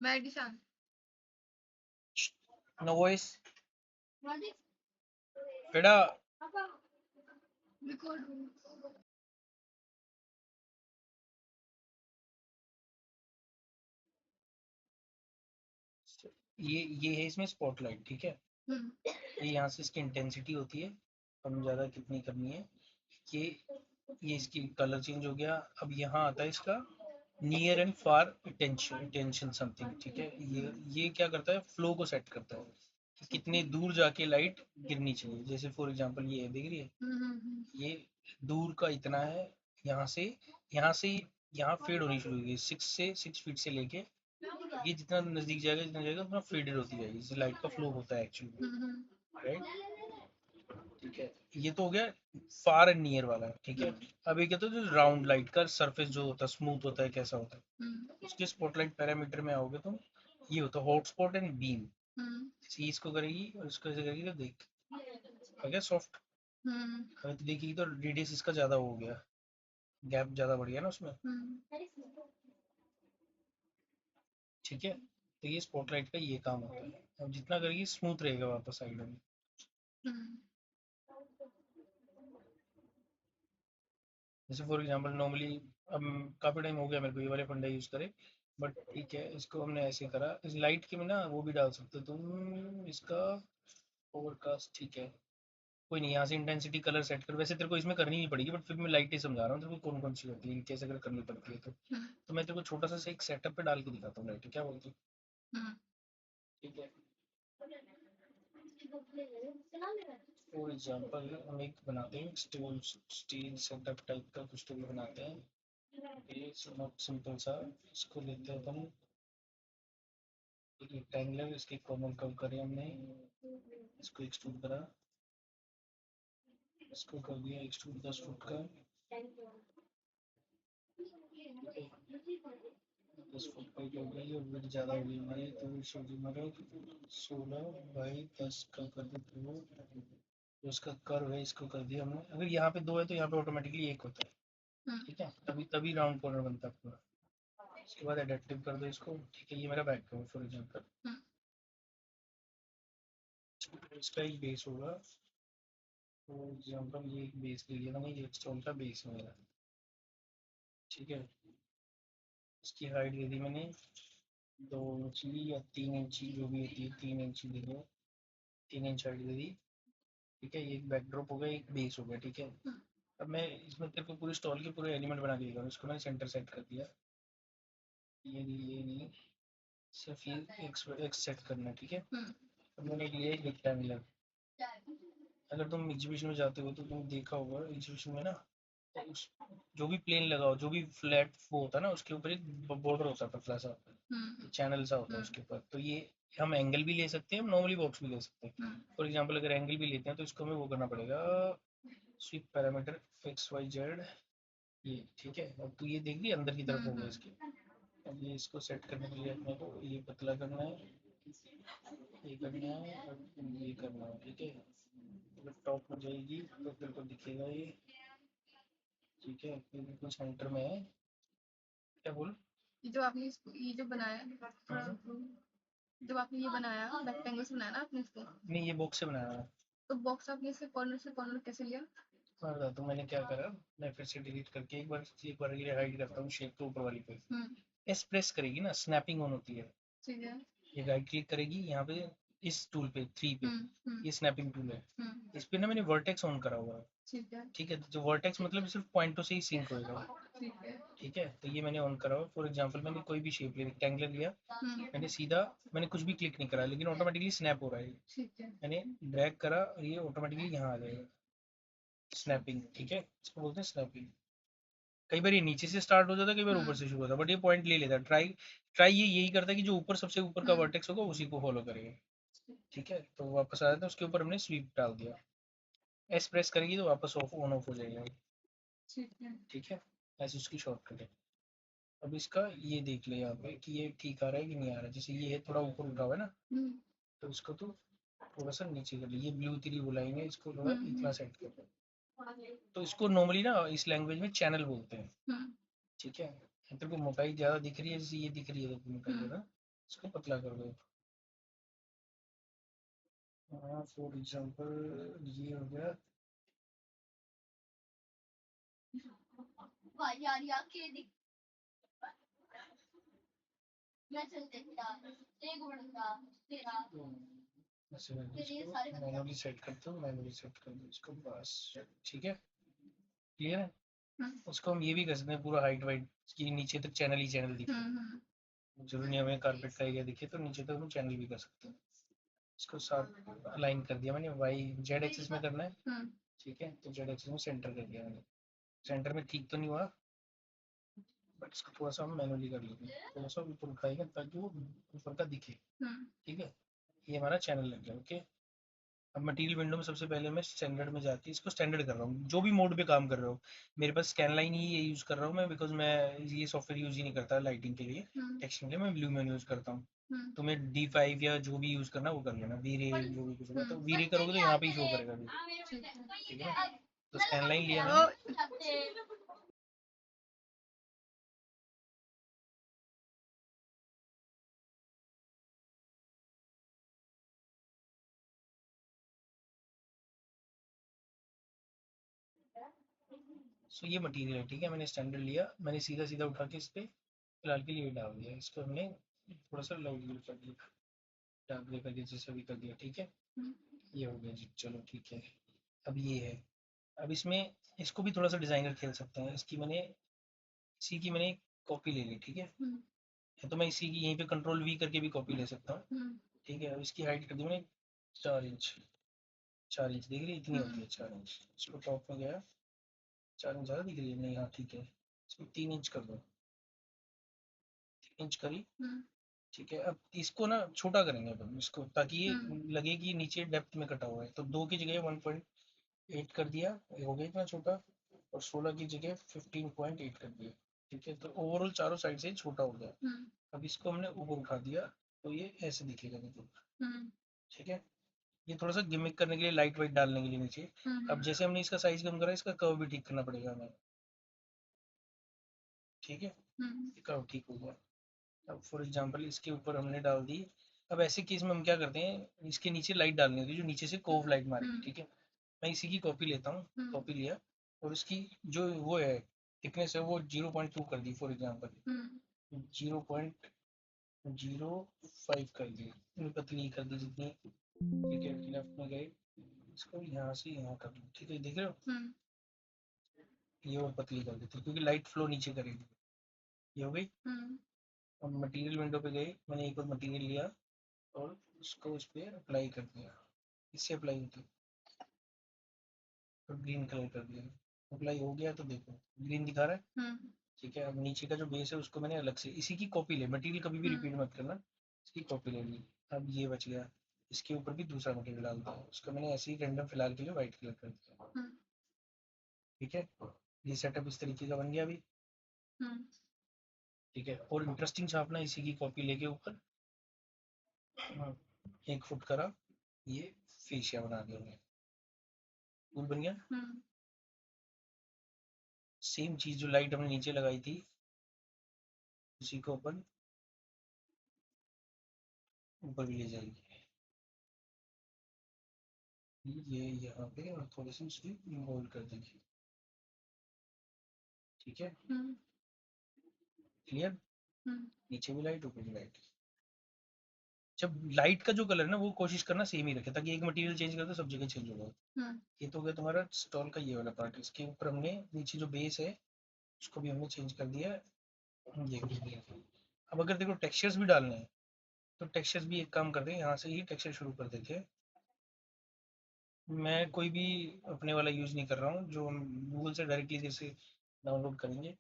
Medicine no voice बेटा। ये है इसमें स्पॉटलाइट, ठीक है। ये यहाँ से इसकी इंटेंसिटी होती है, कम ज़्यादा कितनी करनी है। ये ये इसकी कलर चेंज हो गया। अब यहाँ आता है इसका near and far attention something, ठीक है। ये क्या करता है, फ्लो को सेट करता है कि कितने दूर जाके लाइट गिरनी चाहिए। जैसे फॉर एग्जांपल ये देख रही है, ये दूर का इतना है। यहाँ से यहाँ से यहाँ फेड होनी शुरू होगी, 6 फीट से लेके ये जितना नजदीक जाएगा, जितना जाएगा उतना फेडेड होती जाएगी। इससे लाइट का फ्लो होता है एक्चुअली, राइट। ठीक है, ये तो हो गया फार एंड नियर वाला, ठीक है। अब ये कहते हैं जो राउंड लाइट का सरफेस जो होता है, स्मूथ होता है, कैसा होता है, उसके स्पॉटलाइट पैरामीटर में आओगे तुम, ये होता है हॉट स्पॉट एंड बीम। सी इसको करेगी और इसको ऐसे करेगी तो देख आ गया सॉफ्ट। अगर तो देखिए तो रेडियस इसका ज्यादा हो गया, गैप ज्यादा बढ़ गया ना उसमें, ठीक है। तो ये स्पॉटलाइट का ये काम होता है। अब जितना करेगी स्मूथ रहेगा वापस साइड में। जैसे फॉर एग्जांपल नॉर्मली, अब काफ़ी टाइम हो गया मेरे को ये वाले फंडा यूज़ करे, बट ठीक है, इसको हमने ऐसे करा। इस लाइट के में ना वो भी डाल सकते हो तुम, इसका ओवरकास्ट, ठीक है। कोई नहीं, यहाँ से इंटेंसिटी कलर सेट कर। वैसे तेरे को इसमें करनी नहीं पड़ेगी, बट फिर मैं लाइट ही समझा रहा हूँ तेरे को कौन कौन सी होती है, कैसे अगर करनी पड़ती है तो मैं तेरे को छोटा सा एक सेटअप पे डाल के दिखाता हूँ लाइट, क्या बोलती है, ठीक है। फॉर एग्जांपल हम एक बनाते हैं स्टील सेटअप टाइप का कुछ तो भी बनाते हैं। ये सिंपल सा, इसको लेते हैं अपन एक रेक्टेंगुलर, इसके कॉर्नर कव करे हमने, इसको एक्सट्रूड करा, इसको कर दिया एक्सट्रूड 10 फुट का, 10 फुट का हो गई। और विड्थ ज़्यादा हो गई हमारी, तो हमारा 16 बाई 10 का कर देते हो। जो इसका कर्व है इसको कर दिया हमने। अगर यहाँ पे दो है तो यहाँ पे ऑटोमेटिकली एक होता है, ठीक है। तभी तभी राउंड कॉर्नर बनता है पूरा। उसके बाद एडेप्टिव कर दो इसको, ठीक है। ये मेरा बैक कवर फॉर एग्जाम्पल, इसका एक बेस होगा। फॉर एग्जाम्पल ये एक बेस ले लिया मैंने, ये स्टोन का बेस है मेरा, ठीक है। इसकी हाइट दे दी मैंने 2 इंची या 3 इंची, जो भी होती है 3 इंची दे दो, 3 इंच हाइट दे दी, ठीक है। ये एक बैकड्रॉप हो गया, एक बेस हो गया, ठीक है। अब मैं इसमें तेरे को पूरे स्टॉल के पूरे एलिमेंट बना के देगा, इसको मैंने सेंटर सेट कर दिया। ये नहीं, सिर्फ ये एक सेट करना है, ठीक है। अब मैंने लिया एक रेक्टेंगुलर। अगर तुम एग्जीबिशन में जाते हो तो तुम देखा होगा एग्जीबिशन में ना, तो उस जो भी प्लेन लगाओ, जो भी फ्लैट वो होता है ना, उसके ऊपर एक बॉर्डर होता है पतला सा, चैनल सा होता है उसके ऊपर। तो ये हम एंगल भी ले सकते हैं, हम नॉर्मली बॉक्स भी ले सकते हैं। फॉर एग्जांपल अगर एंगल भी लेते हैं तो इसको हमें वो करना पड़ेगा, स्वीप पैरामीटर XYZ, ये ठीक है। अब तो ये देख ली अंदर की तरफ हो गया इसके। अब ये इसको सेट करने के लिए अपने को ये पतला करना है, ये करना है और ये करना है, ठीक है। जब टॉप हो जाएगी तो फिर को दिखेगा ये, ठीक है। फिर बिल्कुल सेंटर में है, क्या बोल, ये जो आपने ये जो बनाया, जब आपने ये बनाया रेक्टेंगल से बनाया ना आपने इसको, नहीं ये बॉक्स से बनाया है। तो बॉक्स आपने इसके कॉर्नर से कॉर्नर कैसे लिया? तो मैंने क्या करा, मैं फिर से डिलीट करके एक बार के लिए हाइड करता हूँ शेप को, ऊपर वाली पे एस प्रेस करेगी ना, स्नैपिंग ऑन होती है, ठीक है। ये राइट क्लिक करेगी यहाँ पे, इस टूल पे 3 पे, ये स्नैपिंग टूल है, इस पे ना मैंने वर्टेक्स ऑन करा हुआ है, ठीक है। जो वर्टेक्स मतलब सिर्फ पॉइंटों से ही सिंक होएगा, ठीक है। तो ये मैंने ऑन करा हुआ। फॉर एग्जांपल मैंने कोई भी शेप लिया, रेक्टेंगुलर लिया, मैंने सीधा, मैंने कुछ भी क्लिक नहीं करा, लेकिन ऑटोमेटिकली स्नैप हो रहा है। मैंने ड्रैग करा और ये ऑटोमेटिकली यहाँ आ जाएगा, स्नैपिंग, ठीक है। इसको बोलते हैं स्नैपिंग। कई बार ये नीचे से स्टार्ट हो जाता है, कई बार ऊपर से शुरू होता है, बट ये पॉइंट ले लेता है। ट्राई ट्राई ये यही करता है कि जो ऊपर सबसे ऊपर का वर्टेक्स होगा उसी को फॉलो करेगा, ठीक है। तो वापस आ जाता है, उसके ऊपर हमने स्वीप डाल दिया, एस प्रेस करेगी तो वापस ऑफ ऑन ऑफ हो जाएगा, ठीक है। ऐसे उसकी शॉर्टकट है। अब इसका ये देख ले यहाँ पे कि ये ठीक आ रहा है कि नहीं आ रहा है। जैसे ये है थोड़ा ऊपर उठा हुआ है ना, तो इसको तो थोड़ा सा नीचे कर ले, ये ब्लू तिरी बुलाएंगे इसको, थोड़ा इतना सेट कर दो। तो इसको नॉर्मली ना इस लैंग्वेज में चैनल बोलते हैं, ठीक है। तेरे को मोटाई ज़्यादा दिख रही है, जैसे ये दिख रही है तो मोटाई ज़्यादा, इसको पतला कर दो। हाँ फॉर एग्जाम्पल ये हो गया। मैनुअली सेट करते हो, मैनुअली सेट कर दो इसको बस। ठीक है, क्लियर है। उसको हम ये भी कर सकते हैं पूरा हाइट वाइट की नीचे तक चैनल ही चैनल दिखे। जरूरी नहीं हमें कारपेट का एरिया दिखे, तो नीचे तक हम चैनल भी कर सकते हैं। इसको साथ अलाइन कर दिया मैंने, वाई जेड एक्सिस में करना है। ठीक है, तो जेड एक्सिस में सेंटर कर दिया मैंने। सेंटर में ठीक तो नहीं हुआ, बट इसको थोड़ा सा हम मैनुअली कर लेंगे, थोड़ा सा ऊपर उठाएंगे ताकि वो ऊपर का दिखे। ठीक है, ये हमारा चैनल लग गया। ओके, अब मटेरियल विंडो में सबसे पहले मैं स्टैंडर्ड में जाके इसको स्टैंडर्ड कर रहा हूँ। जो भी मोड पे काम कर रहे हो, मेरे पास स्कैन लाइन ही ये यूज़ कर रहा हूँ मैं, बिकॉज मैं ये सॉफ्टवेयर यूज़ ही नहीं करता लाइटिंग के लिए। टेक्सचर के लिए मैं ब्लू मैन यूज़ करता हूँ। तो मैं D5 या जो भी यूज़ करना वो कर लेना, वी रे जो भी कुछ होगा, तो वी रे करोगे तो यहाँ पे ही शो करेगा अभी। ठीक है ना, तो स्कैन लाइन लिया मैंने। सो ये मटेरियल है, ठीक है, मैंने स्टैंडर्ड लिया, मैंने सीधा सीधा उठा के इस पर फिलहाल के लिए डाल दिया। इसको हमने थोड़ा सा लाउड कर दिया, डार्क ग्रे कर दिया, जैसे भी कर दिया। ठीक है, ये हो गया जी, चलो ठीक है। अब ये है, अब इसमें इसको भी थोड़ा सा डिजाइनर खेल सकते हैं। इसकी मैंने इसी की मैंने कॉपी ले ली। ठीक है, या तो मैं इसी की यहीं पे कंट्रोल V करके भी कॉपी ले सकता हूँ। ठीक है, अब इसकी हाइट कर दी मैंने 4 इंच। 4 इंच दिख रही है, इतनी होती है 4 इंच। इसको टॉप में गया, 4 इंच ज़्यादा दिख रही है, नहीं हाँ ठीक है, इसको 3 इंच कर दो। 3 इंच करी। ठीक है, अब इसको ना छोटा करेंगे अपन इसको, ताकि ये लगे कि नीचे डेप्थ में कटा हुआ है। तो 2 की जगह 1.8 कर दिया, ये हो गया इतना छोटा। और 16 की जगह 15.8 कर दिया। ठीक है, तो ओवरऑल चारों साइड से छोटा हो गया। अब इसको हमने ऊपर उठा दिया, तो ये ऐसे दिखेगा नीचे। ठीक है, ये थोड़ा सा गिमिक करने के लिए, लाइट वाइट डालने के लिए नीचे। अब जैसे हमने इसका साइज कम करा, इसका कर्व भी ठीक करना पड़ेगा हमें। ठीक है, कर्व ठीक हो गया। अब फॉर एग्जांपल इसके ऊपर हमने डाल दी। अब ऐसे केस में हम क्या करते हैं, इसके नीचे लाइट डालनी होती है जो नीचे से कोव लाइट मारेगी। ठीक है, मैं इसी की कॉपी लेता हूँ, कॉपी लिया, और इसकी जो वो है थिकनेस है वो 0.2 कर दी, फॉर एग्जांपल 0.05 कर दी, इतनी पतली कर दी जितनी। ठीक है, लेफ्ट में गए, इसको यहाँ से यहाँ कर दो। ठीक है, देख रहे हो, ये और पतली कर देती क्योंकि लाइट फ्लो नीचे करेगी। ये हो गई। अब मटेरियल विंडो पे गए, मैंने एक और मटेरियल लिया और उसको उस पर अप्लाई कर दिया। इससे अप्लाई होती है, तो ग्रीन कलर कर दिया। अप्लाई हो गया तो देखो ग्रीन दिखा रहा है। ठीक है, अब नीचे का जो बेस है उसको मैंने अलग से इसी की कॉपी ले, मटेरियल कभी भी रिपीट मत करना, इसकी कॉपी ले ली। अब ये बच गया, इसके ऊपर भी दूसरा मटेरियल डाल दिया, उसका मैंने ऐसे ही रैंडम फिलहाल के लिए व्हाइट कलर कर दिया। ठीक है, ये सेटअप इस तरीके का बन गया अभी। ठीक है, और इंटरेस्टिंग छापना, इसी की कॉपी लेके ऊपर 1 फुट करा, ये फेशिया बना दिया हमने, फूल बन गया। सेम चीज जो लाइट हमने नीचे लगाई थी उसी को अपन ऊपर भी ले जाएंगे। ये यहाँ पे और थोड़ी सी उसकी होल्ड कर देंगे। ठीक है, क्लियर। नीचे भी लाइट, ऊपर भी लाइट। जब लाइट का जो कलर है ना वो कोशिश करना सेम ही रखे, ताकि एक मटेरियल चेंज करते सब जगह चेंज होगा। ये तो हो गया तुम्हारा स्टॉल का ये वाला पार्ट। इसके ऊपर हमने नीचे जो बेस है उसको भी हमने चेंज कर दिया, ये कर दिया। अब अगर देखो टेक्सचर्स भी डालने हैं, तो टेक्सचर्स भी एक काम करते हैं, यहाँ से ही टेक्सचर शुरू कर देते हैं। मैं कोई भी अपने वाला यूज नहीं कर रहा हूँ, जो हम गूगल से डायरेक्टली जैसे डाउनलोड करेंगे।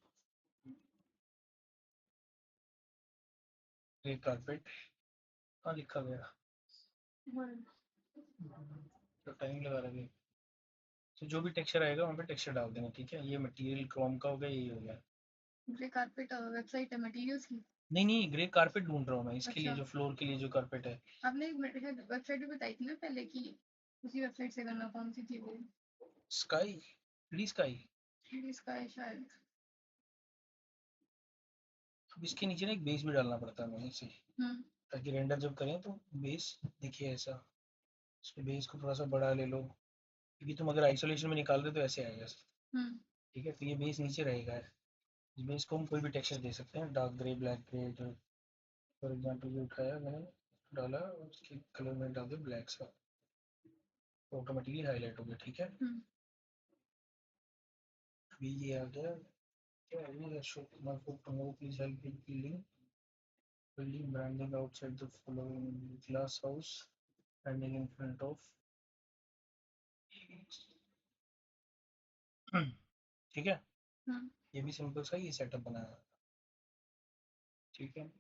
ग्रे कारपेट, हाँ लिखा गया, तो टाइम लगा रहा है। तो जो भी टेक्सचर आएगा वहाँ पे टेक्सचर डाल देंगे। ठीक है, ये मटेरियल क्रोम का हो गया, यही हो गया। ग्रे कारपेट वेबसाइट है मटेरियल्स की? नहीं नहीं, ग्रे कारपेट ढूंढ रहा हूँ मैं इसके लिए, जो फ्लोर के लिए जो कारपेट है। आपने वेबसाइट भी बताई थी ना पहले कि उसी वेबसाइट से करना, कौन सी थी वो? Sky, free sky, free sky शायद। अब इसके नीचे ना एक बेस भी डालना पड़ता है हमें इसे, ताकि रेंडर जब करें तो बेस दिखे ऐसा। उसके बेस को थोड़ा सा बड़ा ले लो, क्योंकि तुम अगर आइसोलेशन में निकाल रहे हो तो ऐसे आएगा। हम्म ठीक है, तो ये बेस नीचे रहेगा। इस बेस को हम कोई भी टेक्सचर दे सकते हैं, डार्क ग्रे, ब्लैक ग्रे। जो फॉर एग्जाम्पल ये उठाया मैंने, डाला, उसके कलर में डाल दिया ब्लैक सा, तो ऑटोमेटिकली हाईलाइट हो गया। ठीक है, हम्म अभी ये आ गया। क्या है ये, show my photo, please help with building branding outside the following glass house, standing in front of. ठीक है, हम्म ये भी सिंपल सा ये सेटअप बनाया। ठीक है,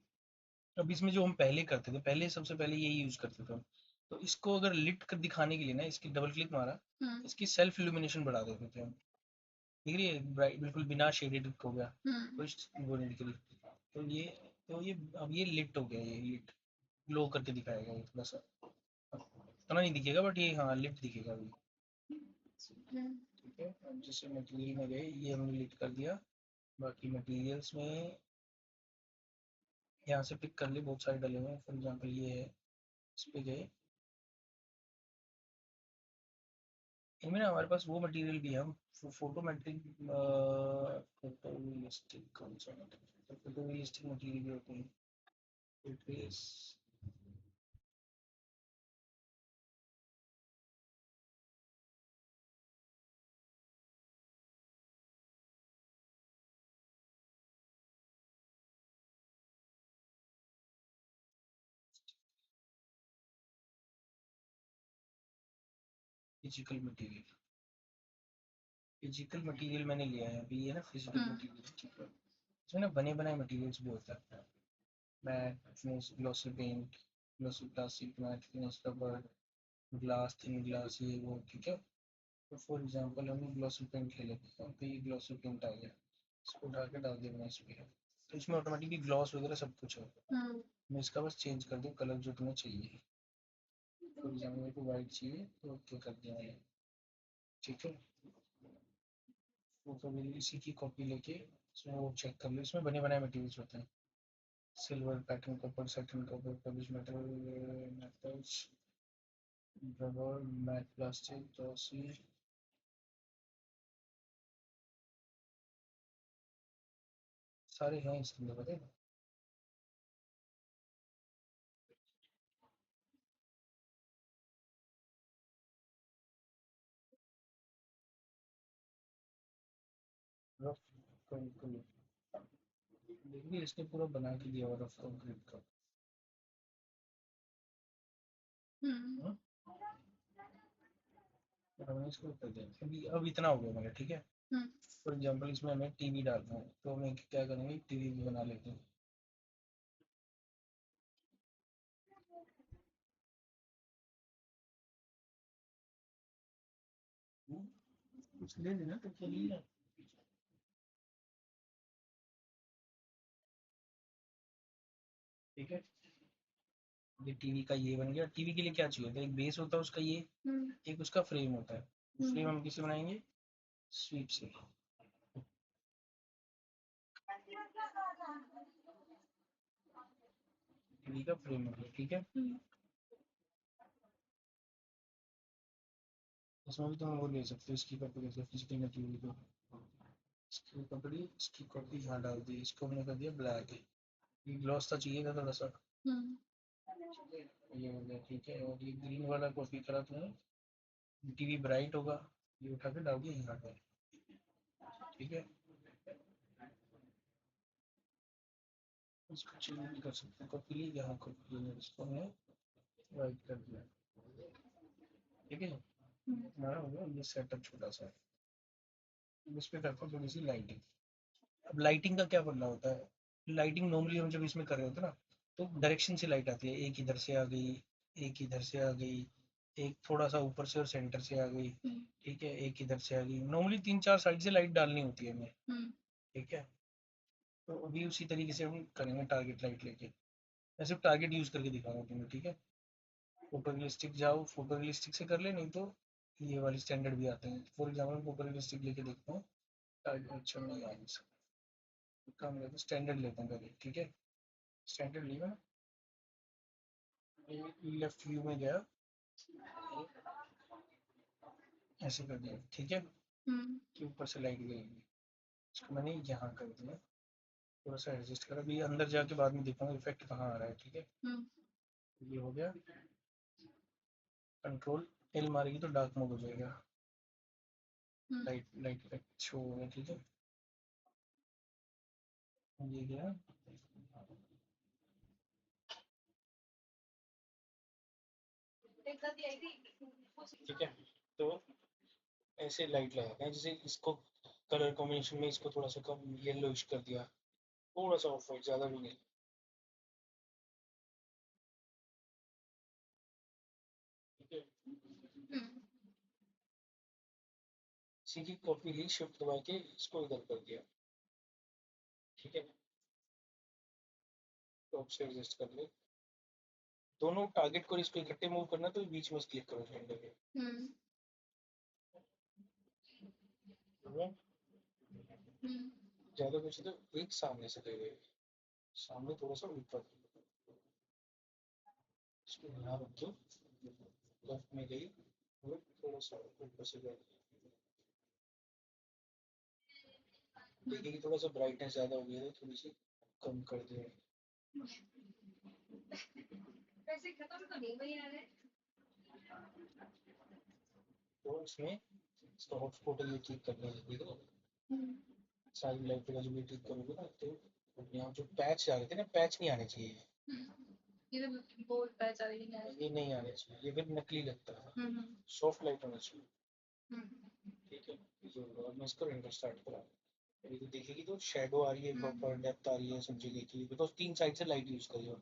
अब इसमें जो हम पहले करते थे, पहले सबसे पहले यही यूज करते थे हम। तो इसको अगर लिट कर दिखाने के लिए ना, इसकी डबल क्लिक मारा, हम्म इसकी सेल्फ इल्यूमिनेशन बढ़ा देते थे हम। ठीक है, ये ब्राइट बिल्कुल बिना शेडेड हो गया, हम्म कुछ वो नहीं दिख रही। तो ये, तो ये अब ये लिट हो गया, ये लिट ग्लो करके दिखाएगा ये थोड़ा सा। इतना नहीं दिखेगा बट ये हाँ लिट दिखेगा अभी। हम्म ठीक है, अब जैसे मटेरियल में गए, ये हमने लिट कर दिया। बाकी मटेरियल्स में यहाँ से पिक कर लिए, बहुत सारे डले हुए हैं। फॉर एग्जाम्पल ये है, इस पे गए, इनमें ना हमारे पास वो मटेरियल भी है। हम फोटोमेट्रिक, फोटोरियलिस्टिक, कौन सा मटेरियल, फोटोरियलिस्टिक मटेरियल भी होते हैं। Trace, physical material, physical material मैंने लिया है अभी, ये ना फिजिकल हम्म मटेरियल। ठीक है, इसमें ना बने बनाए मटेरियल्स भी होता है। Matte, glossy paint, glossy plastic, matte, finish rubber, glass, thin glass, ये वो। ठीक है, तो फॉर एग्जांपल हम ग्लॉसी पेंट ले लेते हैं, तो ये ग्लॉसी पेंट आ गया, इसको उठा के डाल दिया मैंने इस पे, तो इसमें ऑटोमेटिकली ग्लॉस वगैरह सब कुछ है। हम्म मैं इसका बस चेंज कर दूँ कलर जो तुम्हें चाहिए। फॉर एग्जाम्पल मेरे को वाइट चाहिए, तो ओके कर दिया मैंने। ठीक है, फोटो मेरी इसी की कॉपी लेके इसमें वो चेक कर लो, इसमें बने बनाए मटेरियल्स होते हैं। Silver, pattern copper, satin copper, polish metal, metals, rubber, matte plastic, glossy, सारे हैं इसके अंदर, पता है। रफ कंक्रीट, देखिए इसने पूरा बना के दिया हुआ रफ कंक्रीट का। हम्म हाँ? तो हमने इसको कर दिया, अभी अब इतना हो गया मेरा। ठीक है, हम्म फॉर एग्जाम्पल इसमें हमें टीवी डालना है, तो हमें क्या करेंगे, टीवी भी बना लेते हैं। कुछ ले लेना तो चलिए। ठीक है, ये टीवी का ये बन गया। टीवी के लिए क्या चाहिए होता है, एक बेस होता है उसका ये, हम्म एक उसका फ्रेम होता है। फ्रेम हम्म हम किससे बनाएंगे, स्वीप से। टीवी का फ्रेम हो गया। ठीक है, हम्म इसमें भी तुम वो ले सकते हो, इसकी कॉपी ले सकते हो, फिजिकल मटेरियल को, इसकी कॉपी, इसकी कॉपी यहाँ डाल दी, इसको हमने कर दिया ब्लैक। ये ग्लॉस था चाहिए था थोड़ा सा। हम्म ठीक है, ये हो गया। ठीक है, और ये ग्रीन वाला कॉपी करा तुमने, टीवी ब्राइट होगा, ये उठा के डाल दिया यहाँ पर। ठीक है, इसको चेंज भी कर सकते हैं, कॉपी ली यहाँ, कॉपी ली, इसको हमने राइट कर दिया। ठीक है, हमारा हो गया ये सेटअप छोटा सा। अब इस पे करता हूँ थोड़ी सी लाइटिंग। अब लाइटिंग का क्या बनना होता है, लाइटिंग नॉर्मली हम जब इसमें कर रहे होते हैं ना, तो डायरेक्शन से लाइट आती है, एक इधर से आ गई, एक इधर से आ गई, एक थोड़ा सा ऊपर से और सेंटर से आ गई। ठीक है, एक इधर से आ गई, नॉर्मली 3-4 साइड से लाइट डालनी होती है हमें। हम्म ठीक है, तो अभी उसी तरीके से हम करेंगे टारगेट लाइट लेके। मैं सिर्फ टारगेट यूज करके दिखा रहा हूँ तुम्हें। ठीक है, फोटो रियलिस्टिक जाओ, फोटो रियलिस्टिक से कर ले, नहीं तो ये वाली स्टैंडर्ड भी आते हैं। फॉर एग्जाम्पल फोटो रियलिस्टिक लेके देखता हूँ, अच्छा नहीं आ काम लेते स्टैंडर्ड लेते हैं पहले। ठीक है, स्टैंडर्ड लिया, लेफ्ट व्यू में गया, ऐसे कर दिया, ठीक है, कि ऊपर से लाइट गई, इसको मैंने यहाँ कर दिया, थोड़ा सा एडजस्ट करा, अभी अंदर जाके बाद में देखूंगा इफेक्ट कहाँ आ रहा है, ठीक है। ये हो गया, कंट्रोल एल मारेगी तो डार्क मोड हो जाएगा, लाइट लाइट इफेक्ट शो हो गया, ठीक है। ये गया, ठीक है। तो ऐसे लाइट लगाते हैं, जैसे इसको कलर कॉम्बिनेशन में इसको थोड़ा सा कम येलोइश कर दिया, थोड़ा सा ऑफ वाइट, ज्यादा भी नहीं, ठीक है। इसी की कॉपी ली, शिफ्ट दबा के इसको इधर कर दिया, ठीक है। टॉप से एडजस्ट कर ले, दोनों टारगेट को इसको इकट्ठे मूव करना, तो बीच में क्लिक करो सेंटर पे, ज्यादा कुछ तो एक सामने से ले गए, सामने थोड़ा सा ऊपर, इसको यहाँ रख दो, लेफ्ट में गई और थोड़ा सा ऊपर से गई, देखिए कि थोड़ा सा ब्राइटनेस ज्यादा हो गया है, थोड़ी सी कम कर दे, वैसे खत्म तो नहीं हुई यार। तो इसमें इसका हॉटस्पॉट ये ठीक करना है, ठीक है। सारी लाइट का जो भी ठीक करोगे ना, तो यहाँ जो पैच आ रहे थे ना, पैच नहीं आने चाहिए, ये तो बोल पैच आ रही है, ये नहीं आने चाहिए, ये फिर नकली लगता है, सॉफ्ट लाइट होना चाहिए, ठीक है। जो अब मैं इसको रेंडर स्टार्ट करा, अभी तो देखेगी तो शेडो आ रही है, प्रॉपर डेप्थ आ रही है, सब जगह की, बिकॉज 3 साइड से लाइट यूज करी हो,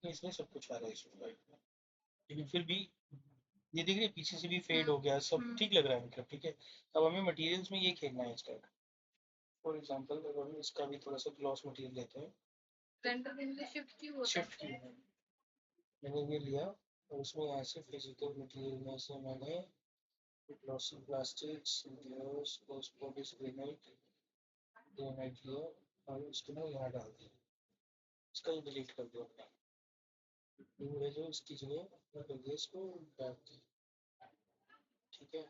तो इसमें सब कुछ आ रहा है इसमें लाइट में, लेकिन फिर भी ये देख रहे हैं, पीछे से भी फेड हो गया, सब ठीक लग रहा है मतलब, ठीक है। अब हमें मटेरियल्स में ये खेलना है इसका, फॉर एग्जांपल अगर हम इसका भी थोड़ा सा ग्लॉस मटेरियल लेते हैं, रेंडर में शिफ्ट क्यों होता है? शिफ्ट की मैंने ये लिया, और उसमें यहाँ से फिजिकल मटेरियल में से मैंने glossy plastics, glass, post polish granite, granite लिया, और उसको ना यहाँ डाल दिया, इसका डिलीट कर दिया अपना, ये जो इसकी जगह मैं कर दिया इसको डाल दिया, ठीक है।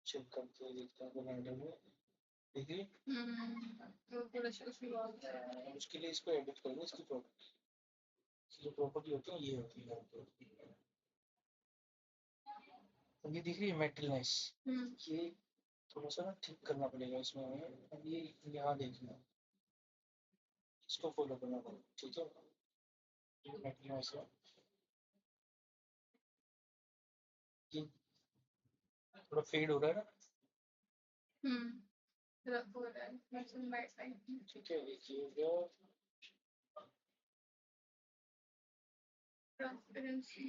चेक करते हैं, देखते हैं रेंडर में, देखिए तो थोड़ा सा उसकी बात है। उसके लिए इसको एडिट करेंगे, इसकी प्रॉपर्टी, जो प्रॉपर्टी होती है ये होती है, ये दिख रही है मेटलनेस, ये थोड़ा सा ना ठीक करना पड़ेगा इसमें हमें, अब ये यहाँ देखना, इसको फॉलो करना पड़ेगा, ठीक है। ये मेटलनेस है, ये थोड़ा फेड हो रहा है ना, रफ हो रहा है, मैक्सिमम राइट साइड। ठीक है, ये हो गया, ट्रांसपेरेंसी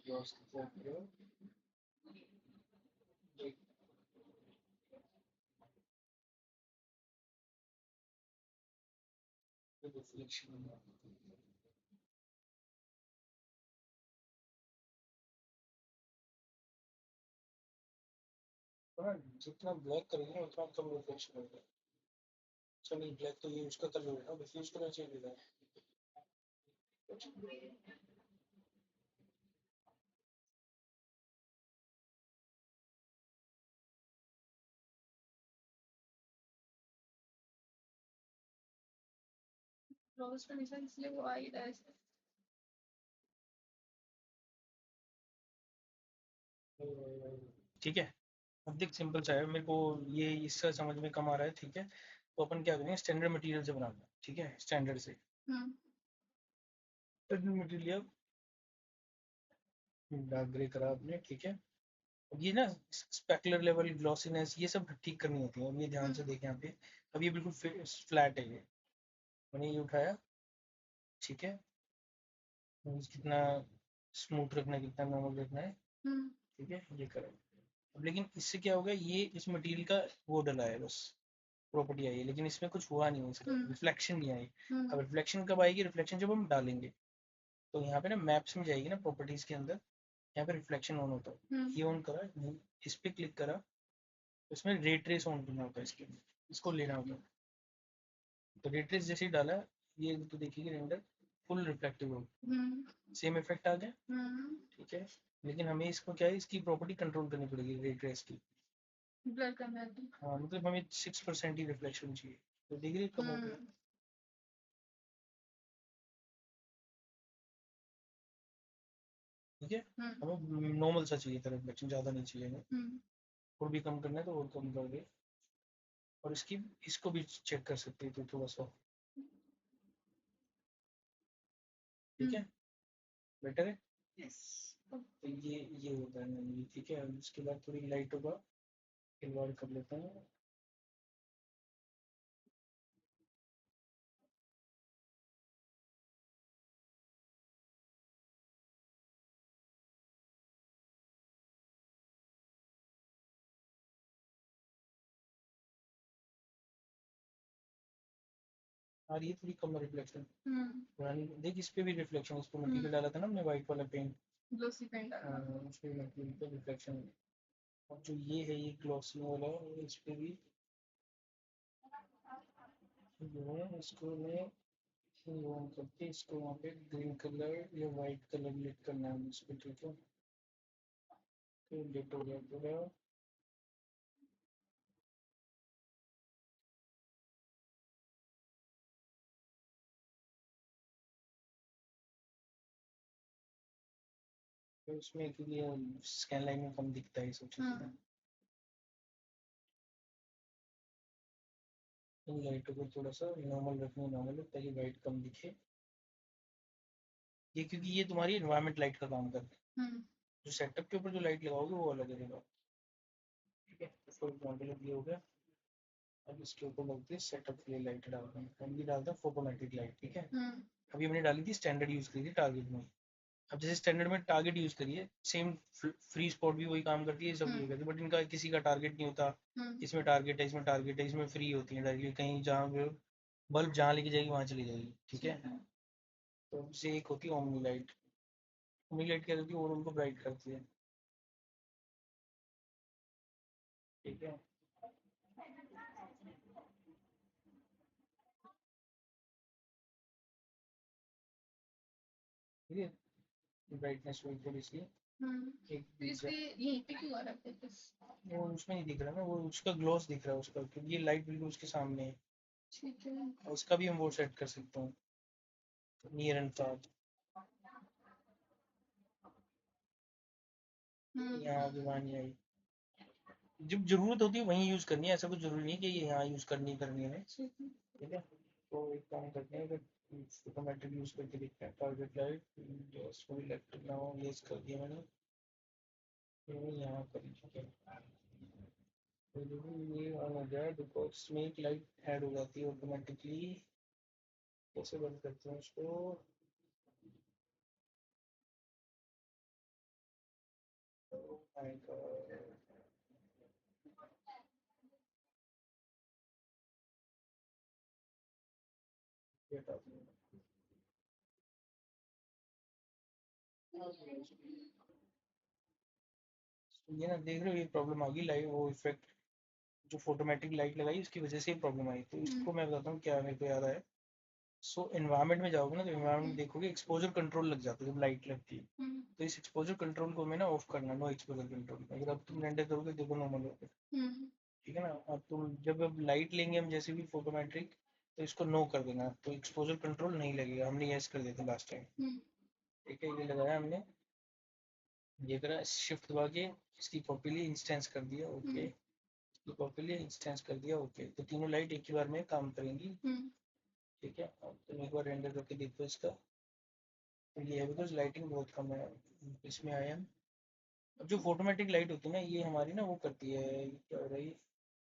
ग्लॉस की तरफ करो, ये रिफ्लेक्शन, जितना ब्लैक करेंगे ना उतना कम रिफ्लेक्शन होगा, चलिए ब्लैक तो ये उसका कलर है ना, डिफ्यूज करना चाहिए, क्लोज कंडीशन इसलिए वो आई है ऐसे। ठीक है। अब देख सिंपल सा है, मेरे को ये इसका समझ में कम आ रहा है, ठीक है। तो अपन क्या करेंगे, स्टैंडर्ड मटेरियल से बनाना, ठीक है, स्टैंडर्ड से, स्टैंडर्ड मटेरियल डार्क ग्रे करा आपने, ठीक है। अब ये ना स्पेकुलर लेवल, ग्लॉसीनेस, ये सब ठीक करनी होती है, अब ये ध्यान से देखें यहाँ पे, अब ये बिल्कुल फ्लैट है, ये मैंने ये उठाया, ठीक है, कितना स्मूथ रखना है, कितना नॉर्मल रखना है, ठीक है, ये करें। अब लेकिन इससे क्या होगा, ये इस मटेरियल का वो डला है बस, प्रॉपर्टी आई है, लेकिन इसमें कुछ हुआ नहीं है, इसका रिफ्लेक्शन नहीं आई। अब रिफ्लेक्शन कब आएगी, रिफ्लेक्शन जब हम डालेंगे, तो यहाँ पे ना मैप्स में जाएगी ना, प्रॉपर्टीज के अंदर, यहाँ पे रिफ्लेक्शन ऑन होता है, ये ऑन करा, इस पे क्लिक करा, इसमें रे ट्रेस ऑन करना होता है, इसके इसको लेना होता है, तो रे ट्रेस जैसे ही डाला, ये तो देखिए रेंडर फुल रिफ्लेक्टिव हो, हम्म सेम इफेक्ट आ गया, हम्म ठीक है। लेकिन हमें इसको क्या है, इसकी प्रॉपर्टी कंट्रोल करनी पड़ेगी रे ट्रेस की। ब्लर करना है तो। हाँ मतलब हमें 6% ही रिफ्लेक्शन चाहिए, तो देख रही है कम हो गया, हम्म ठीक है। हम्म हमें नॉर्मल सा चाहिए था रिफ्लेक्शन, ज़्यादा नहीं चाहिए हमें। हम्म और भी कम करना है तो और कम कर दे। और इसकी इसको भी चेक कर सकते हैं तो थोड़ा सा, ठीक है, बेटर है। यस। तो ये होता है नॉर्मली, ठीक है। उसके बाद थोड़ी लाइट होगा, खिलवाड़ कर लेते हैं। और ये थोड़ी कम रिफ्लेक्शन पुरानी, देख इस पे भी रिफ्लेक्शन, इस पे मटेरियल डाला था ना हमने वाइट वाला पेंट, ग्लोसी पेंट डालना। उस पे मटेरियल पे रिफ्लेक्शन। और जो ये है ये ग्लॉसी वाला है, इस पे भी जो है इसको मैं वो करके इसको वहाँ पे ग्रीन कलर या वाइट कलर लिट करना है इसको, ठीक है। तो लिट हो गया पूरा। तो उसमें क्योंकि स्कैन लाइन में कम दिखता है ये सब चीज़ें, इन लाइटों को थोड़ा सा नॉर्मल रखना, नॉर्मल ताकि वाइट कम दिखे। ये क्योंकि ये तुम्हारी एनवायरनमेंट लाइट का काम करता है, जो सेटअप के ऊपर जो लाइट लगाओगे वो अलग रहेगा, ठीक है। फॉर एग्जाम्पल ये हो गया। अब इसके ऊपर लगती है सेटअप के लिए लाइट डालते हैं, हम भी डालते हैं फोटोमेटिक लाइट, ठीक है। अभी हमने डाली थी स्टैंडर्ड यूज करी थी टारगेट में। अब जैसे स्टैंडर्ड में टारगेट यूज करिए, सेम फ्री स्पॉट भी वही काम करती है, सब ये करती है, बट इनका किसी का टारगेट नहीं होता। इसमें टारगेट है, इसमें टारगेट है, इसमें फ्री होती है डायरेक्टली, कहीं जहाँ बल्ब जहाँ लेके जाएगी वहाँ चली जाएगी, ठीक है। तो इससे एक होती है ओमनी लाइट। ओमनी लाइट क्या होती है, और उनको ब्राइट करती है, ठीक है। ठीक है, ब्राइटनेस हुई थोड़ी सी, एक तो इसके यहीं पे क्यों आ रहा है फोकस? वो उसमें नहीं दिख रहा ना, वो उसका ग्लॉस दिख रहा है उसका, क्योंकि ये लाइट बिल्कुल उसके सामने है। ठीक है। उसका भी हम वो सेट कर सकते हैं, नियर एंड फार, यहाँ भी वहाँ नहीं आई। जब जरूरत होती है वहीं यूज करनी है, ऐसा कुछ जरूरी नहीं कि ये यहाँ यूज करनी है, ठीक है। तो एक काम करते हैं, अगर ऑटोमेटिक यूज करके देखते हैं, target light just electric now use कर दिया मैंने, तो यहाँ पर ठीक है। तो ये ऑन हो गया, बिकॉज इसमें एक लाइट ऐड हो जाती है ऑटोमेटिकली। कैसे बंद करते हैं उसको, आएगा ये ना देख रहे हो, ये प्रॉब्लम आ गई लाइट वो इफेक्ट, जो फोटोमेटिक लाइट लगाई उसकी वजह से ही प्रॉब्लम आई। तो इसको मैं बताता हूँ क्या, मेरे को याद आया। सो एनवायरनमेंट में जाओगे ना, तो एनवायरनमेंट देखोगे एक्सपोजर कंट्रोल लग जाता है जब लाइट लगती है। तो इस एक्सपोजर कंट्रोल को हमें ना ऑफ करना, नो एक्सपोजर कंट्रोल। अगर अब तुम रेंडर करोगे देखो नॉर्मल होगा, ठीक है ना। अब तुम जब अब लाइट लेंगे हम जैसे भी फोटोमेट्रिक, तो इसको नो कर देना, तो एक्सपोजर कंट्रोल नहीं लगेगा, हमने यस कर दिया था लास्ट टाइम, ठीक है। ये लगाया हमने, ये करा शिफ्ट दबा के, इसकी कॉपी ली, इंस्टेंस कर दिया, ओके। इसकी कॉपी ली, इंस्टेंस कर दिया, ओके। तो तीनों लाइट एक ही बार में काम करेंगी, ठीक है। अब तुम एक बार रेंडर करके देखो इसका, तो ये है बिकॉज लाइटिंग बहुत कम है इसमें आया। अब जो फोटोमेटिक लाइट होती है ना, ये हमारी ना वो करती है, क्या हो रहा है,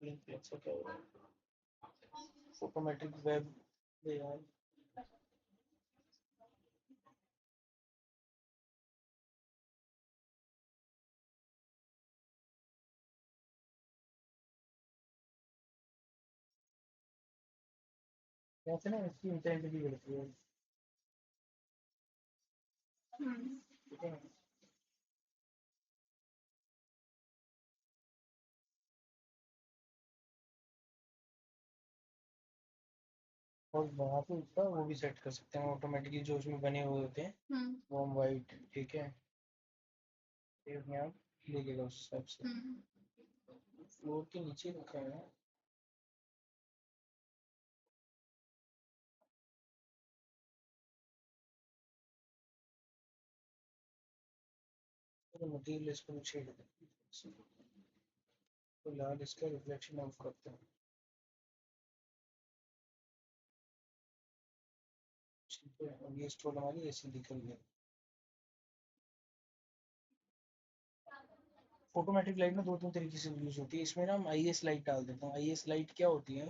ब्लिंक ऐसा क्या हो रहा है, फोटोमेट्रिक वेब यार, कैसे ना इसकी इंटेंसिटी बढ़ती है, ठीक है। और वहाँ पे उसका वो भी सेट कर सकते हैं ऑटोमेटिकली, जो उसमें बने हुए होते हैं वार्म वाइट, ठीक है, ये अपने आप ले लेगा उस हिसाब से। फ्लोर के नीचे रखा है। तो मटेरियल इसको शेड तो लाल इसका रिफ्लेक्शन ऑफ करते हैं, ठीक है। और ये स्टोन हमारी ऐसी दिख रही है। फोटोमेट्रिक लाइट में दो तीन तरीके से यूज होती है, इसमें ना हम आईएस लाइट डाल देते हैं। आईएस लाइट क्या होती है,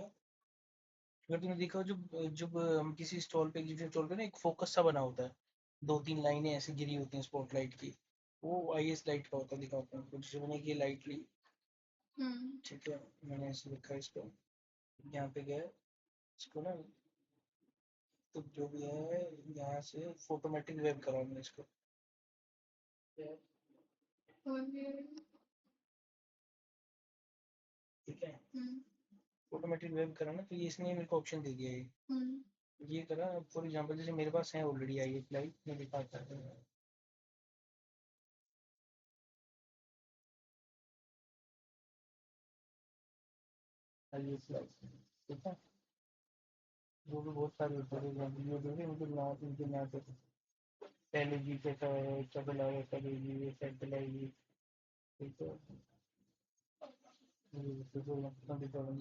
अगर तुमने देखा हो, जब जब हम किसी स्टॉल पे, किसी स्टॉल पे ना एक फोकस सा बना होता है, दो तीन लाइनें ऐसे गिरी होती हैं स्पॉटलाइट की, वो आईएस लाइट का होता है। दिखाता हूँ कुछ, मैंने की लाइट ली, ठीक है, मैंने ऐसे रखा है इसको, यहाँ पे गया इसको ना, तो जो भी है यहाँ से फोटोमेटिक वेब करा मैंने इसको, ठीक है। ऑटोमेटिक वेब करा ना, तो ये इसने मेरे को ऑप्शन दे दिया है, ये करा। फॉर एग्जांपल जैसे मेरे पास है ऑलरेडी आई एस लाइट, मैं दिखाता हूँ आई एस लाइट, ठीक है। जो भी बहुत सारे होते हैं वीडियो जो है उनके नाम, उनके नाम से पहले जी कैसा है, डबल आई ऐसा लेगी, ये सेंट्रल आएगी, ठीक है। ये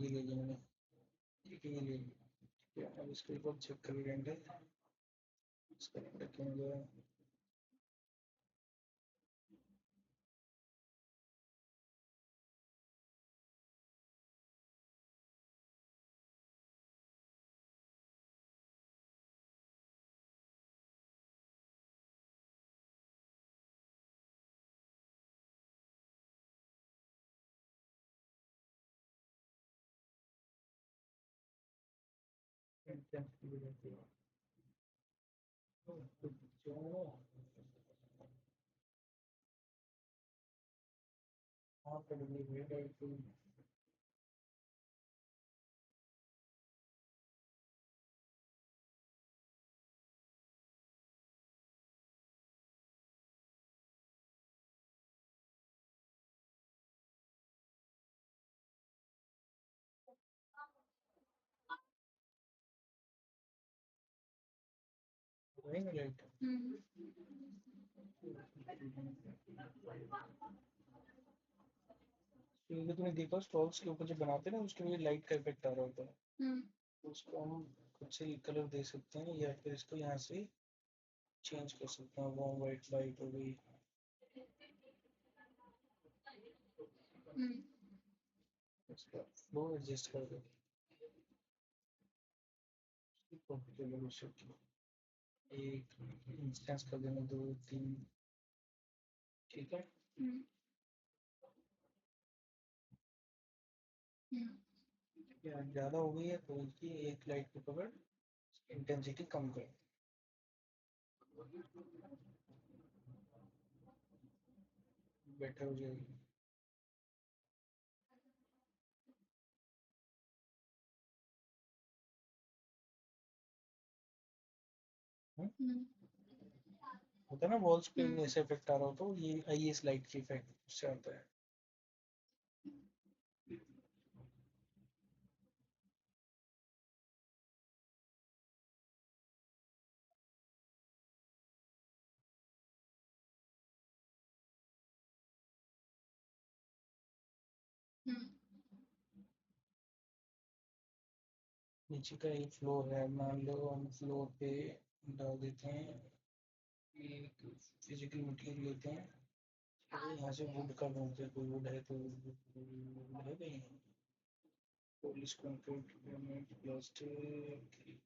ले लिया मैंने, ठीक है, ये ले लिया, ठीक है। अब इसको एक बार चेक कर लेंगे, इसका रखेंगे, हाँ पढ़िए, वही ना लाइट, क्योंकि तुमने देखा स्टॉल्स के ऊपर जब बनाते हैं ना, उसके लिए लाइट का इफेक्ट आ रहा होता है, तो उसको हम खुद से कलर दे सकते हैं, या फिर इसको यहाँ से चेंज कर सकते हैं, वार्म वाइट लाइट हो गई, इसका फ्लो एडजस्ट कर दो, एक इंस्टेंस कर देना, दो तीन, ठीक है। ज़्यादा हो गई है तो इसकी एक लाइट की पकड़ इंटेंसिटी कम कर, बेटर हो जाएगी। होता है ना वॉल्स पे ऐसे इफेक्ट आ रहा हो, तो ये आईएस लाइट की इफेक्ट से आता है। नीचे का एक फ्लोर है, मान लो हम फ्लोर पे डाल देते हैं, एक फिजिकल मटेरियल लेते हैं, तो यहाँ से वुड का ढूंढते हैं, कोई वुड है तो, वुड है कहीं, पॉलिश कंक्रीट प्लास्टिक,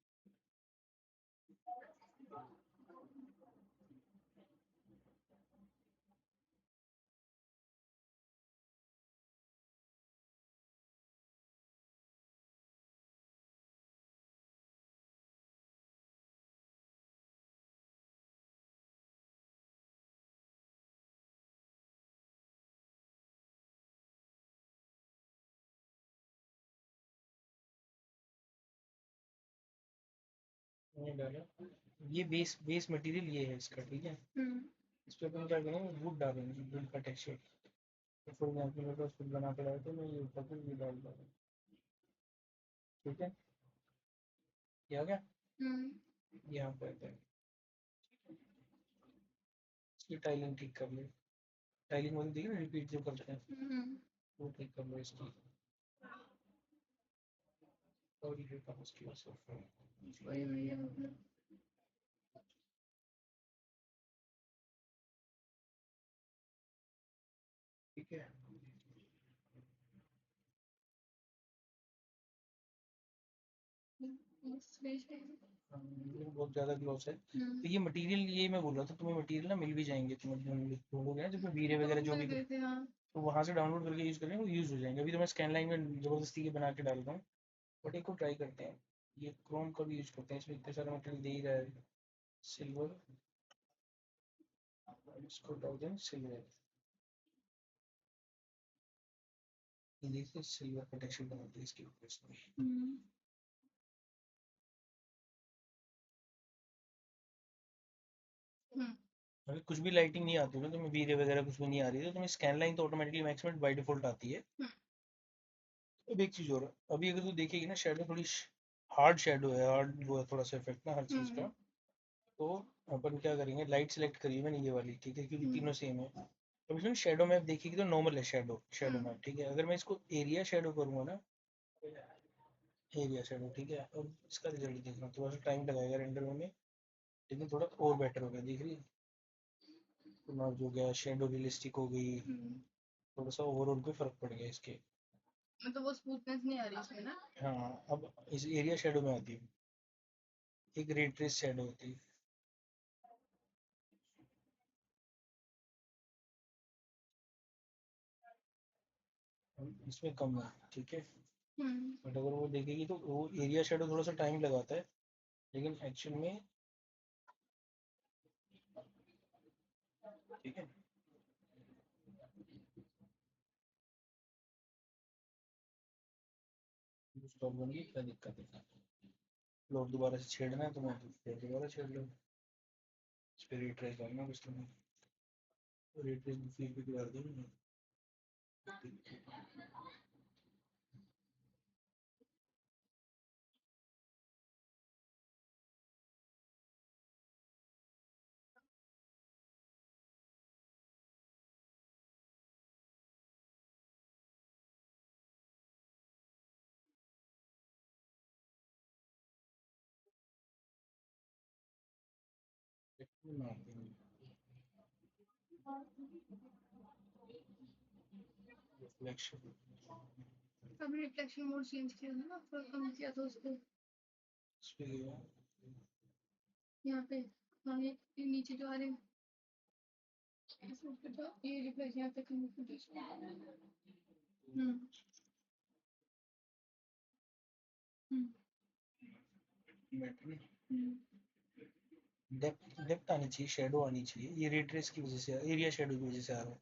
ये डाला। ये बेस बेस मटेरियल ये है इसका, ठीक है। इस पे अपन क्या करेंगे, वुड डालेंगे, वुड का टेक्सचर। तो फॉर एग्जाम्पल मेरे पास खुद बना के लाया तो मैं ये ऊपर से ये डाल दूँगा, ठीक है। ये आ गया। यहाँ पे आता है, इसकी टाइलिंग ठीक कर ले। टाइलिंग वाली देखिए ना, रिपीट जो करते हैं वो ठीक कर लो इसकी। और ये काम उसकी वजह से ठीक है। बहुत ज्यादा ग्लॉस है तो ये मटेरियल, ये मैं बोल रहा था तुम्हें, मटेरियल ना मिल भी जाएंगे, तुम्हें ढूंढोगे ना जब वीरे वगैरह जो भी, तो वहां से डाउनलोड करके यूज करेंगे, वो यूज हो जाएंगे। अभी तो मैं स्कैन लाइन में जबरदस्ती के बना के डाल रहा हूँ, बट एक को ट्राई करते हैं। ये क्रोम का भी यूज करते हैं, इसमें इतने सारा मटेरियल दे ही रहा है। सिल्वर, इसको डाल दें सिल्वर, देखिए सिल्वर का टेक्सचर बनाते हैं इसके ऊपर इसमें। अगर कुछ भी लाइटिंग नहीं आती ना, तुम्हें वीरे वगैरह कुछ भी नहीं आ रही है, तो तुम्हें स्कैन लाइन तो ऑटोमेटिकली मैक्स में बाय डिफॉल्ट आती है। अब एक चीज और है, अभी अगर तू देखेगी ना, शेडो थोड़ी हार्ड शेडो है, हार्ड वो है थोड़ा सा इफेक्ट ना हर चीज का। तो अपन क्या करेंगे, लाइट सेलेक्ट करिए मैंने ये वाली, ठीक है, क्योंकि तीनों सेम है। अब इसमें शेडो मैप देखिएगी तो नॉर्मल है शेडो, शेडो मैप, ठीक है। अगर मैं इसको एरिया शेडो करूंगा ना, एरिया शेडो, ठीक है, और इसका रिजल्ट देखना, थोड़ा सा टाइम लगेगा रेंडर होने में, लेकिन थोड़ा और बेटर होगा, देख रही है। तो जो गया शेडो रियलिस्टिक हो गई, थोड़ा सा ओवरऑल पे फर्क पड़ गया इसके। मतलब वो स्मूथनेस नहीं आ रही इसमें ना। हाँ, अब इस एरिया शेडो में आती है, एक रे ट्रेस शेडो होती है, इसमें कम है, ठीक है। बट अगर वो देखेगी तो वो एरिया शेडो थोड़ा सा टाइम लगाता है, लेकिन एक्चुअल में, ठीक है। प्रॉब्लम की क्या दिक्कत है, लोग दोबारा से छेड़ना है तो मैं तो फिर दोबारा छेड़ लो, इस पर रिट्रेस करना कुछ तुम्हें, रिट्रेस फील भी कर दूंगा। रिफ्लेक्शन, अभी रिफ्लेक्शन मोड चेंज किया था ना, फिर कम किया था उसको। यहाँ पे हाँ, ये नीचे जो आ रहे हैं, इसमें पे था, ये रिफ्लेक्शन यहाँ पे कम डेप्थ आनी चाहिए, शेडो आनी चाहिए, ये रिट्रेस की वजह से, एरिया शेडो की वजह से आ रहा है।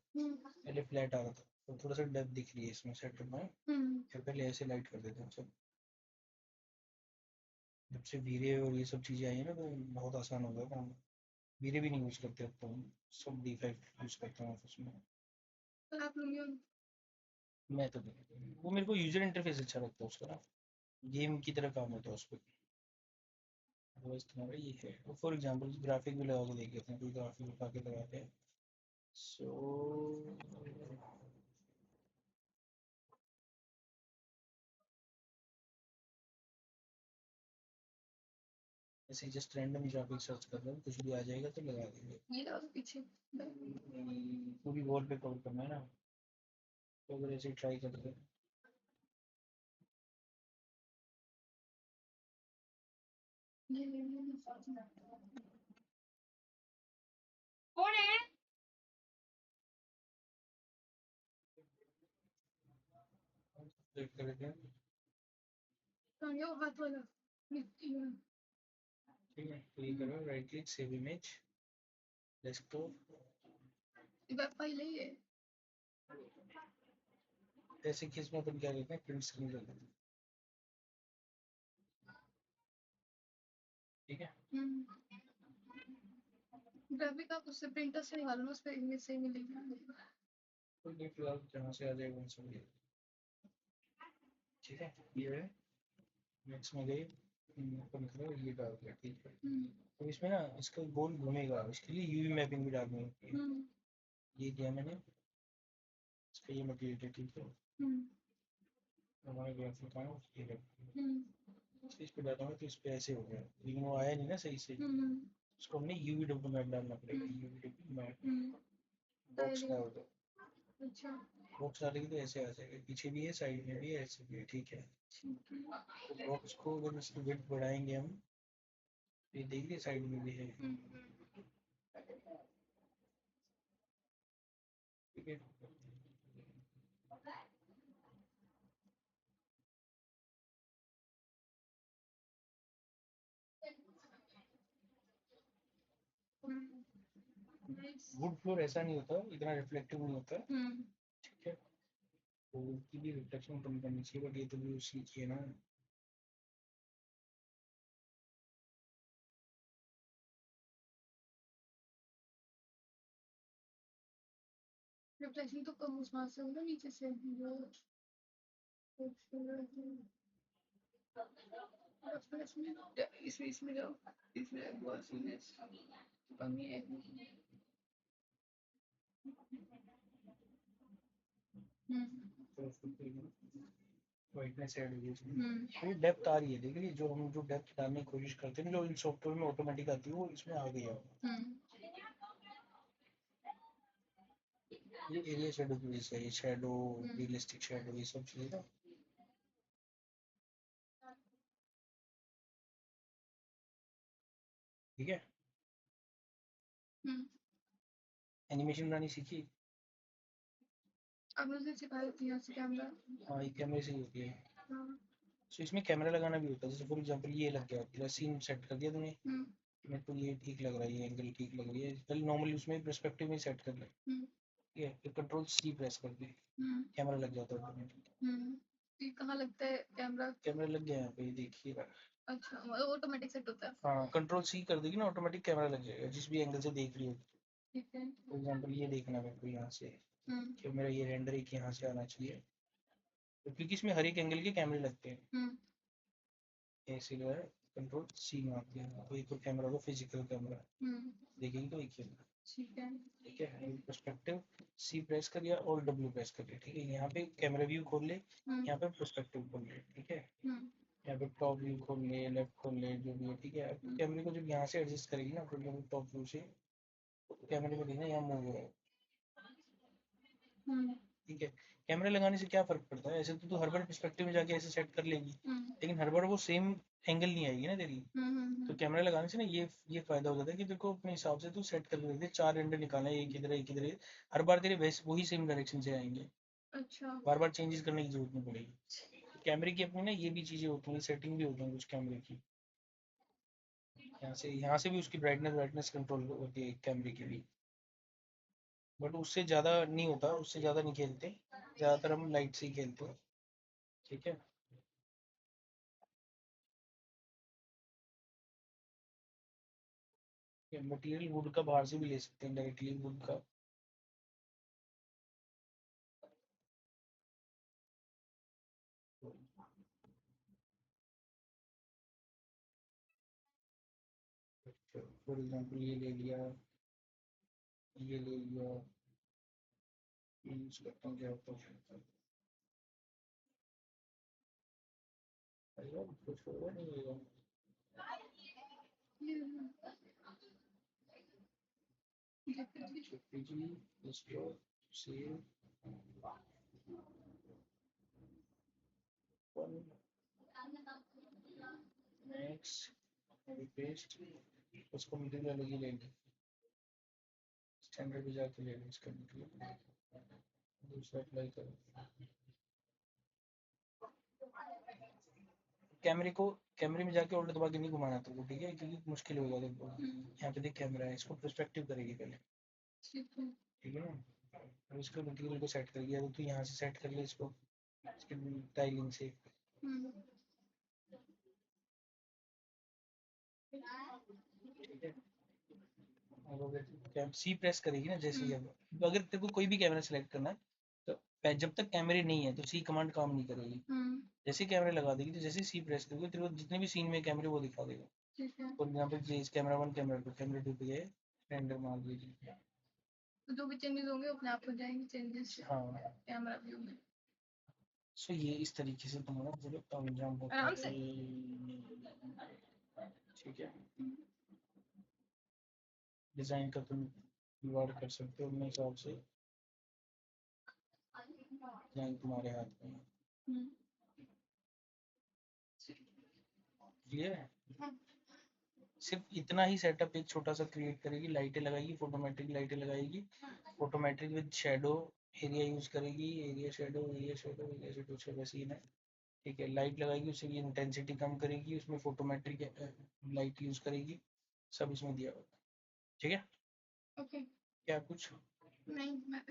पहले फ्लैट आ रहा था, तो थोड़ा सा डेप्थ दिख रही है इसमें सेटअप में। फिर पहले ऐसे लाइट कर देते हैं सब, जब से वीरे और ये सब चीजें आई है ना, तो बहुत आसान हो गया काम। वीरे भी नहीं यूज करते अब तो, सब डिफेक्ट यूज करते हैं ऑफिस में। मैं तो नहीं, वो मेरे को यूजर इंटरफेस अच्छा लगता है उसका ना, गेम की तरह काम होता है उस पर। वो इस तुम्हारा ये है, फॉर एग्जांपल ग्राफिक भी लगा के देख लेते हैं, कोई ग्राफिक लगा के लगाते हैं। सो ऐसे जस्ट रैंडम ग्राफिक सर्च कर रहे हैं, कुछ भी आ जाएगा तो लगा देंगे। ये रहा पीछे। पूरी वॉल पे कवर करना है ना, तो अगर ऐसे ट्राई करते हैं। कौन है? देख कर लेते हैं, कहाँ गया वो हाथ वाला? ठीक है। तो ये करो, right click, save image, desktop. Web file है ये। ऐसे केस में अपन क्या करते हैं, प्रिंट स्क्रीन कर देते हैं। ठीक है। ग्राफिक आप उससे प्रिंटर से निकालो ना, उस पे इमेज से मिलेगी। तो ये फिलहाल जहाँ से आ जाएगा वहाँ से मिलेगा। ठीक है, ये है नेक्स्ट में गए, ऊपर निकला ये डाल दिया। ठीक है, तो इसमें ना इसका गोल घूमेगा, इसके लिए यूवी मैपिंग भी डालनी होती है। ये दिया मैंने, इसका ये मटेरियल है। ठीक है, हमारे ग्राफिक का ये रखा, इस पे डालूंगा तो इस पे ऐसे हो गया, लेकिन वो आया नहीं ना सही से। उसको हमने यूवी डब्ल्यू मैप डालना पड़ेगा। यूवी डब्ल्यू मैप बॉक्स डाल दो। अच्छा, बॉक्स डालेंगे तो ऐसे आ जाएगा, पीछे भी है, साइड में भी है, ऐसे भी है। ठीक है, तो बॉक्स को अगर इसकी विड्थ बढ़ाएंगे हम, ये देखिए साइड में भी है। ठीक है, वुड फ्लोर ऐसा नहीं होता, इतना रिफ्लेक्टिव नहीं होता। ठीक है, तो उसकी भी रिफ्लेक्शन कम करनी चाहिए, बट ये तो भी उसी की है ना। रिफ्लेक्शन तो कम उसमें से होगा नीचे से जो इसमें इसमें जाओ, इसमें बहुत कमी है। वाइटनेस ऐड होगी इसमें, तो डेप्थ आ रही है। देखिए जो हम जो डेप्थ डालने की कोशिश करते हैं, जो इन सॉफ्टवेयर में ऑटोमेटिक आती है, वो इसमें आ गई है। ये एरिया शेडो की वजह से, ये शेडो, रियलिस्टिक शेडो, ये सब चीजें ना। ठीक है, एनिमेशन बनानी सीखी। अब मुझे सिखाई थी यहाँ से कैमरा। हाँ, ये कैमरे से ही होती है। तो इसमें कैमरा लगाना भी होता है, जैसे फॉर एग्जांपल ये लग गया, तेरा सीन सेट कर दिया तूने, मेरे को ये ठीक लग रहा है, ये एंगल ठीक लग रही है, पहले नॉर्मली उसमें पर्सपेक्टिव में सेट कर ले। ठीक है, फिर कंट्रोल सी प्रेस कर दे, कैमरा लग जाता है ऑटोमेटिक। ये कहाँ लगता है कैमरा? कैमरा लग गया यहाँ पे, ये देखिएगा। अच्छा, मतलब ऑटोमेटिक सेट होता है। हाँ, कंट्रोल सी कर देगी ना, ऑटोमेटिक कैमरा लग जाएगा, जिस भी एंगल से देख रही हो। ठीक है, फॉर एग्जांपल ये देखना मेरे को यहाँ से, कि मेरा ये रेंडर एक यहाँ से आना चाहिए, तो क्योंकि इसमें हर एक एंगल के कैमरे लगते हैं। ऐसे जो है कंट्रोल सी मार दिया, तो एक तो कैमरा होगा फिजिकल कैमरा, देखेंगे तो एक ही होगा। ठीक है, पर्सपेक्टिव सी प्रेस कर दिया और डब्ल्यू प्रेस कर दिया। ठीक है, यहाँ पे कैमरा व्यू खोल ले, यहाँ पे पर्सपेक्टिव खोल ले। ठीक है, यहाँ पे टॉप व्यू खोल ले, लेफ्ट खोल ले, जो भी है। ठीक है, कैमरे को जब यहाँ से एडजस्ट करेगी ना टॉप व्यू से, तो कैमरे को देखना यहाँ मूव हो रहा है। ठीक है, कैमरे लगाने से क्या फर्क पड़ता है, ऐसे तो तू हर बार पर्सपेक्टिव में जाके ऐसे सेट कर लेगी, लेकिन हर बार वो सेम एंगल नहीं आएगी ना तेरी। तो कैमरा लगाने से ना ये फायदा हो जाता है कि तेरे को अपने हिसाब से तू सेट कर लेते, 4 रेंडर निकालना है, एक इधर एक इधर, हर बार तेरे वैसे वही सेम डायरेक्शन से आएंगे। अच्छा, बार बार चेंजेस करने की जरूरत नहीं पड़ेगी। कैमरे की अपनी ना ये भी चीजें होती हैं, सेटिंग भी होती है कुछ कैमरे की। यहाँ से भी उसकी ब्राइटनेस कंट्रोल होती है कैमरे की भी, बट उससे ज़्यादा नहीं होता, उससे ज़्यादा नहीं खेलते, ज़्यादातर हम लाइट से ही खेलते हैं। ठीक है, मटेरियल वुड का बाहर से भी ले सकते हैं, डायरेक्टली वुड का। फॉर एग्जांपल ये ले लिया, ये ले लिया, ये यूज करता हूँ, क्या होता है। अरे कुछ होगा नहीं होगा। जी, इसको सेव नेक्स्ट पेस्ट, उसको मटेरियल अलग ही लेंगे, स्टैंडर्ड पे जाके ले लें इसका मटेरियल, दूसरा अप्लाई करो। कैमरे में जाके उल्टा दबा के नहीं घुमाना तो, ठीक है, क्योंकि मुश्किल होगा। देखो यहाँ पे देख कैमरा है, इसको पर्सपेक्टिव करेगी पहले। ठीक है ना, अब इसको मटेरियल को सेट कर लिया, तो यहाँ से सेट कर ले इसको, इसके टाइलिंग से। ठीक है। अब अगर सी प्रेस करेगी ना जैसे ही, अब अगर तेरे को कोई भी कैमरा सेलेक्ट करना है तो जब तक कैमरे नहीं है तो सी कमांड काम नहीं करेगी। जैसे ही कैमरे लगा देगी तो जैसे सी प्रेस करोगे तेरे को जितने भी सीन में कैमरे वो दिखा देगा। ठीक है। For example camera 1 camera 2 camera 2 पे रेंडर मार दीजिए। तो जो भी चेंजेस होंगे अपने आप हो जाएंगे चेंजेस हाँ, कैमरा व्यू में। सो ये इस तरीके से तुम्हारा पूरा अंजाम होता आराम से। है। ठीक है, डिजाइन का तुम जुगाड़ कर सकते हो अपने हिसाब से, डिजाइन तुम्हारे हाथ में है। क्लियर है? सिर्फ इतना ही सेटअप एक छोटा सा क्रिएट करेगी, लाइटें लगाएगी, फोटोमेट्रिक लाइटें लगाएगी, photometric with shadow area use करेगी, area shadow area shadow area shadow छह सीन है। ठीक है, लाइट लगाएगी उससे इंटेंसिटी कम करेगी, उसमें फोटोमेट्रिक लाइट यूज करेगी, सब इसमें दिया हुआ है। ठीक है, ओके। क्या कुछ नहीं मैं